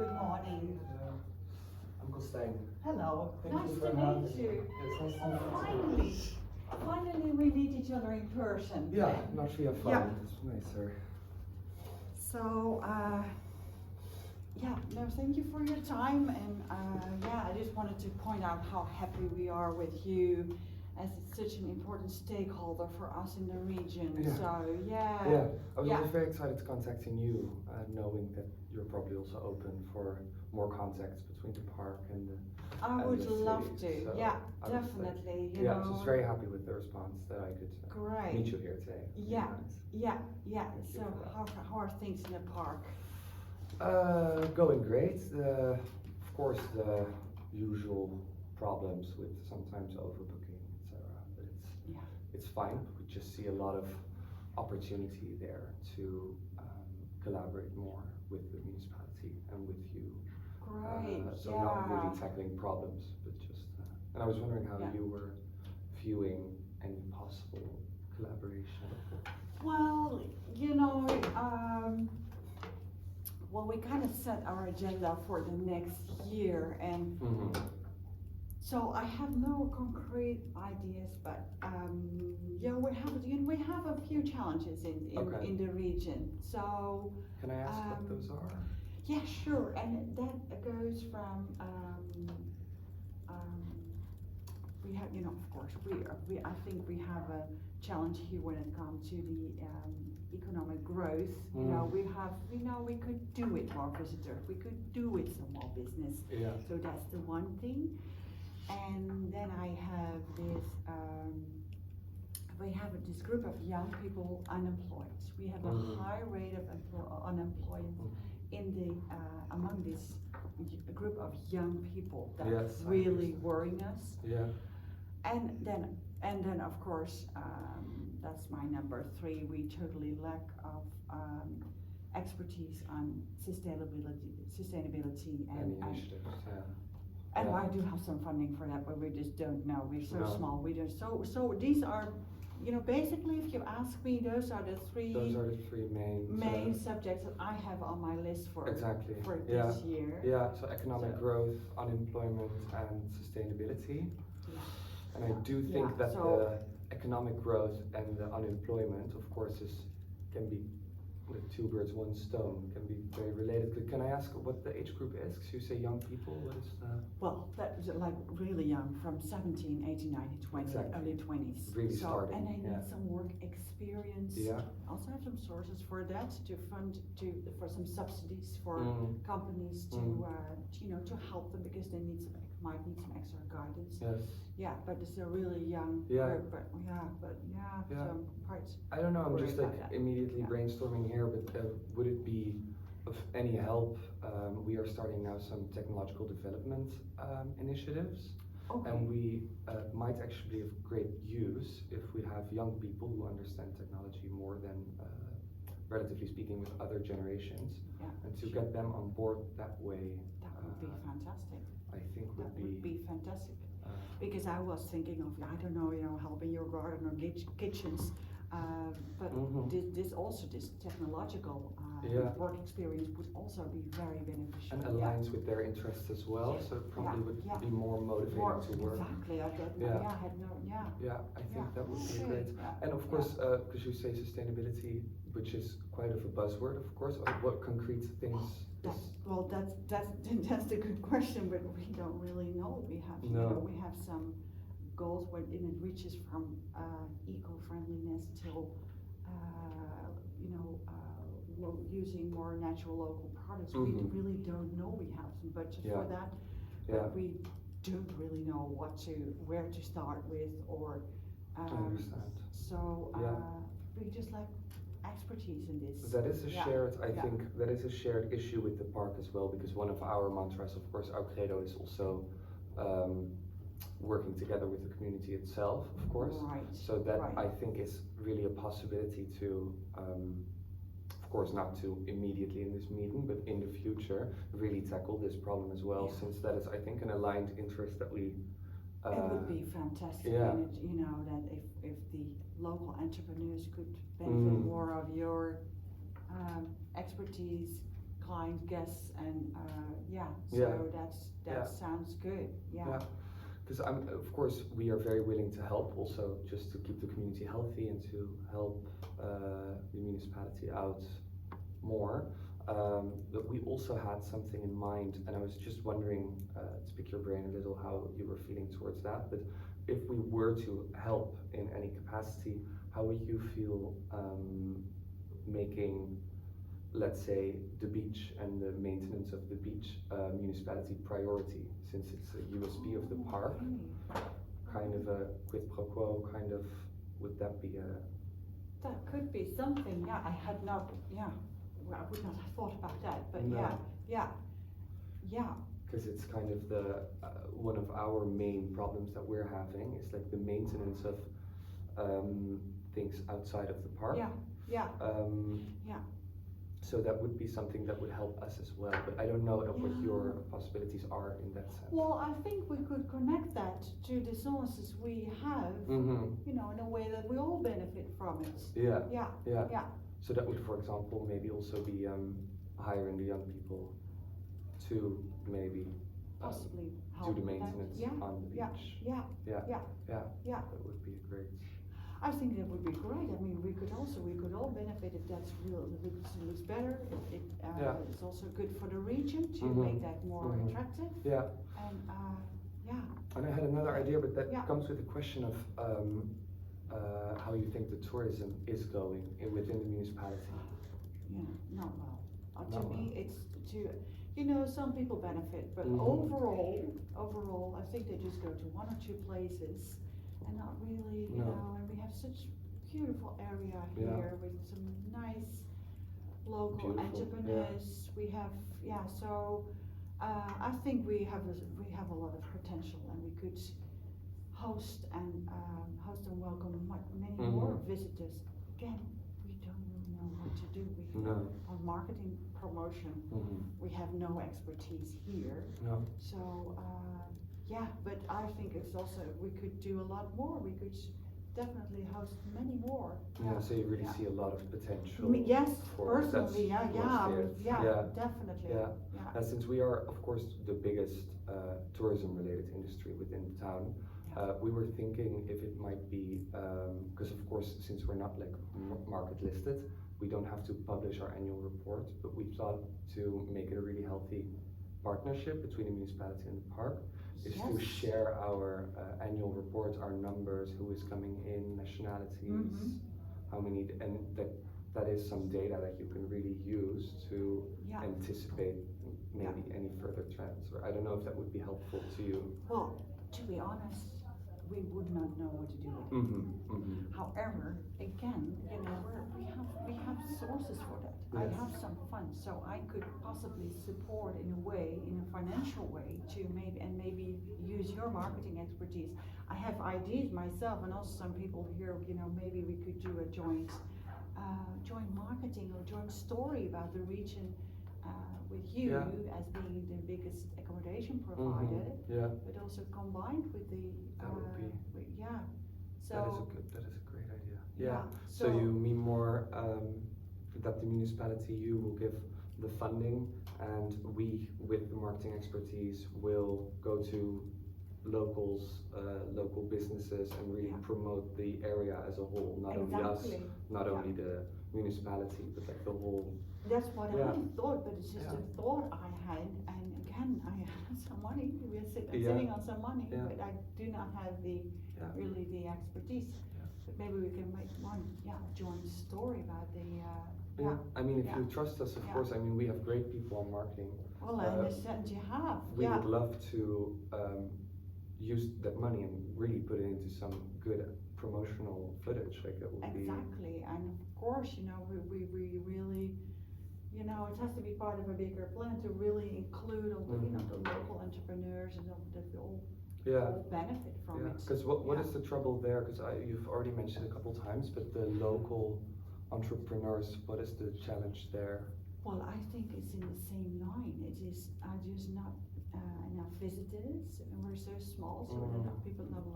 good morning. I'm Kostijn. Hello, Thank nice you to for having meet me. you. It's nice to meet you. Finally we meet each other in person. Yeah, not via phone. Yeah. It's nicer. So, thank you for your time, and I just wanted to point out how happy we are with you, as it's such an important stakeholder for us in the region. Yeah. So, Yeah, I was also very excited to contacting you, knowing that you're probably also open for more contacts between the park and the I and would the love city. to. So Yeah, I was definitely. like, I was just very happy with the response that I could Great. meet you here today. Yeah, Nice. yeah. Thank you So, for that. how are things in the park? Going great. Of course, the usual problems with sometimes overbooking, etc. But it's fine. We just see a lot of opportunity there to collaborate more with the municipality and with you. Great. So not really tackling problems, but just. And I was wondering how you were viewing any possible collaboration. Well, we kind of set our agenda for the next year, and so I have no concrete ideas, but we have a few challenges in the region. So can I ask what those are? Yeah, sure, and that goes from we have, of course, I think we have a challenge here when it comes to the economic growth. We could do with more visitors, we could do with some more business. Yeah. So that's the one thing. And then I have this, we have this group of young people unemployed. We have a high rate of unemployment in the among this group of young people. That's really worrying us. Yeah. And then of course, that's my number 3. We totally lack of expertise on sustainability and initiatives. And I do have some funding for that, but we just don't know. We're so small. We just so these are, basically, if you ask me, those are the three main subjects that I have on my list for this year. Yeah. So economic growth, unemployment, and sustainability. And I do think that the economic growth and the unemployment, of course, can be with 2 birds, 1 stone, can be very related. Can I ask what the age group is? Because you say young people, what is the... Well, that's like really young, from 17, 18, 19, 20, early 20s. Really starting. And they need some work experience. Yeah. Also have some sources for that, to fund, for some subsidies for companies to help them, because they might need some extra guidance. Yes. Yeah, but it's a really young group, but some parts. I don't know, I'm just immediately brainstorming here, but would it be of any help? We are starting now some technological development initiatives, and we might actually have great use if we have young people who understand technology more than, relatively speaking, with other generations, and to get them on board that way. That would be fantastic. I think would be fantastic. Because I was thinking of, helping your garden or kitchens, but this technological work experience would also be very beneficial. And aligns with their interests as well, so it probably would be more motivating to work. Exactly, I think that would be great. And of course, because you say sustainability, which is quite of a buzzword, of course, what concrete things? That's a good question, but we don't really know. We have some goals when it reaches from eco-friendliness till using more natural local products. We really don't know. We have some budget for that, but we don't really know where to start with, or I understand. So we just like expertise in this. That is a shared, I think, that is a shared issue with the park as well, because one of our mantras, of course, our credo is also working together with the community itself, of course. Right. So that I think is really a possibility to, of course, not to immediately in this meeting, but in the future, really tackle this problem as well, since that is, I think, an aligned interest that we. It would be fantastic, and that if the local entrepreneurs could benefit more of your expertise, kind guests and that sounds good. Yeah. Because of course, we are very willing to help also just to keep the community healthy and to help the municipality out more. But we also had something in mind, and I was just wondering, to pick your brain a little, how you were feeling towards that. But if we were to help in any capacity, how would you feel making, let's say, the beach and the maintenance of the beach municipality priority, since it's a USP of the park? Kind of a quid pro quo, kind of, would that be a... That could be something, I had not, well, I would not have thought about that, but No. yeah. Because it's kind of the one of our main problems that we're having is like the maintenance of things outside of the park. Yeah. So that would be something that would help us as well, but I don't know what your possibilities are in that sense. Well, I think we could connect that to the sources we have, in a way that we all benefit from it. Yeah. So that would, for example, maybe also be hiring the young people to maybe possibly do the maintenance on the beach. Yeah. That would be great. I think that would be great. I mean, we could all benefit if that's real. If it looks better, it's also good for the region to make that more attractive. Yeah. And And I had another idea, but that comes with the question of how you think the tourism is going within the municipality. Not well. To me, it's some people benefit, but overall, I think they just go to one or two places. And not really, and we have such beautiful area here with some nice local entrepreneurs. We have, so I think we have a lot of potential, and we could host and welcome many more visitors. Again, we don't really know what to do. On marketing promotion, we have no expertise here. So. But I think it's also, we could do a lot more. We could definitely host many more. So you really see a lot of potential. Yes, personally, definitely. Since we are, of course, the biggest tourism-related industry within the town, we were thinking if it might be, because of course, since we're not like market listed, we don't have to publish our annual report, but we thought to make it a really healthy partnership between the municipality and the park. Is to share our annual reports, our numbers, who is coming in, nationalities, how many, and that is some data that you can really use to anticipate maybe any further trends. Or I don't know if that would be helpful to you. Well, to be honest, we would not know what to do with it. However, again, we have sources for that. I have some funds, so I could possibly support in a financial way, to maybe use your marketing expertise. I have ideas myself, and also some people here. Maybe we could do a joint marketing or joint story about the region with you as being the biggest accommodation provider, but also combined with the. So that is a great idea. So you mean more that the municipality, you will give the funding, and we, with the marketing expertise, will go to locals, local businesses, and really promote the area as a whole, not only us, not only the municipality, but like the whole. That's what I thought, but it's just a thought I had, and again, I have some money. We're sitting on some money, but I do not have really the expertise. But maybe we can make one joint story about the. I mean, if you trust us, of course. I mean, we have great people on marketing. Well, I understand you have. We would love to use that money and really put it into some good promotional footage. Like that would be. Exactly, and of course, we really. It has to be part of a bigger plan to really include all the local entrepreneurs and that all benefit from it. Because what is the trouble there? Because you've already mentioned a couple times, but the local entrepreneurs, what is the challenge there? Well, I think it's in the same line. It is just not enough visitors, and we're so small, so not a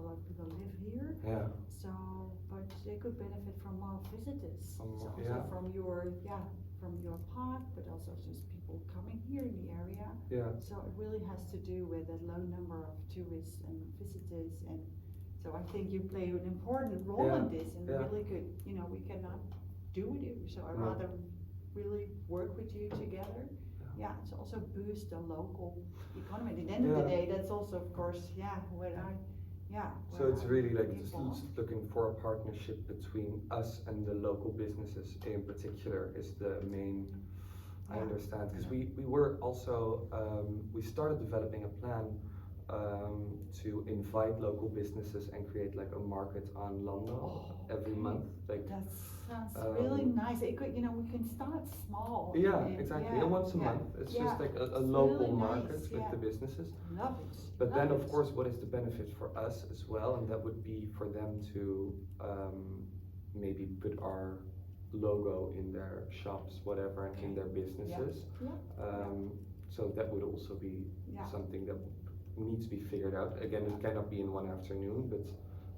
lot of people live here. So, but they could benefit from more visitors. From your from your park, but also just people coming here in the area. Yeah. So it really has to do with a low number of tourists and visitors, and so I think you play an important role in this, and really good. You know, we cannot do with you, so I'd rather really work with you together. Yeah, it's also boost the local economy. At the end of the day, that's also, of course, So it's really like just looking for a partnership between us and the local businesses in particular is the main. I understand, because we were also we started developing a plan to invite local businesses and create like a market on Landau every month. Like that sounds really nice. It could, you know, we can start small. Yeah, exactly. And once a month, it's just like a local really market nice, with the businesses. Love it. But then, of course, what is the benefit for us as well? And that would be for them to maybe put our logo in their shops, whatever, and in their businesses. So that would also be something that needs to be figured out. Again, it cannot be in one afternoon, but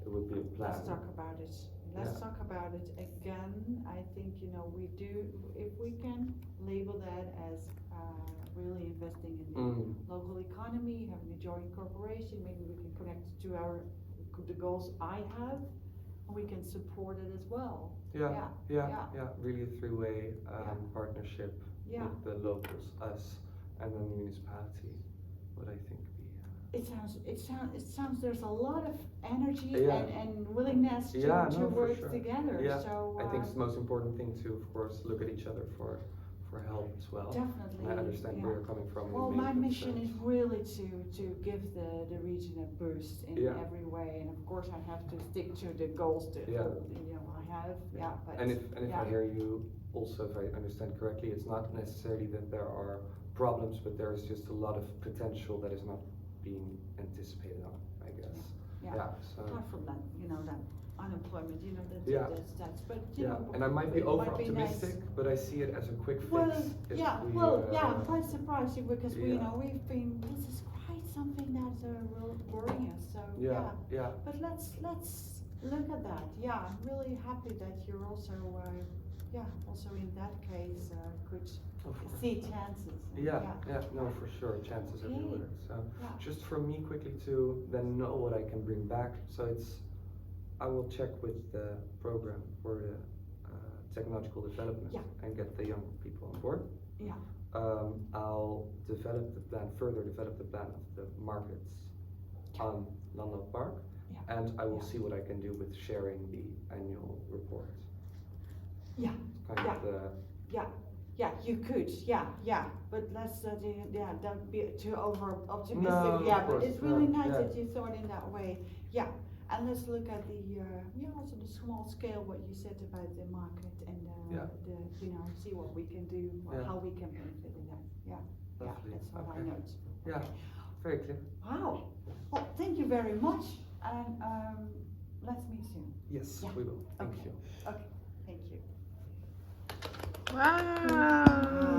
it would be a plan. Let's talk about it. Let's talk about it again. I think, you know, we do, if we can label that as really investing in the local economy, having a joint corporation, maybe we can connect it to the goals I have, and we can support it as well. Really a three-way partnership with the locals, us, and then the municipality would, I think, be. It sounds there's a lot of energy and willingness to work together. So I think it's the most important thing to, of course, look at each other for help as well. Definitely. And I understand where you're coming from. Well, my mission is really to give the region a boost in every way, and of course I have to stick to the goals that you know I have. But and if I hear you also, if I understand correctly, it's not necessarily that there are problems, but there is just a lot of potential that is not being anticipated on, I guess. So apart from that, you know, that unemployment, you know, that's but you know, and I might be over optimistic, but I see it as a quick fix. I'm quite surprised because we, you know, this is quite something that's will worrying us. So but let's look at that. I'm really happy that you're also also in that case could see chances. No, for sure, chances everywhere. So just for me quickly to then know what I can bring back. So I will check with the program for the technological development and get the young people on board. I'll further develop the plan of the markets on Landau Park, and I will see what I can do with sharing the annual report. You could, but let's, don't be too over optimistic. No, but it's really nice that you thought in that way. And let's look at the, also the small scale, what you said about the market and the, you know, see what we can do, or how we can benefit in that. That's what I note. Very clear. Wow. Well, thank you very much, and let's meet soon. Yes, we will. Thank you. Okay, thank you. Wow.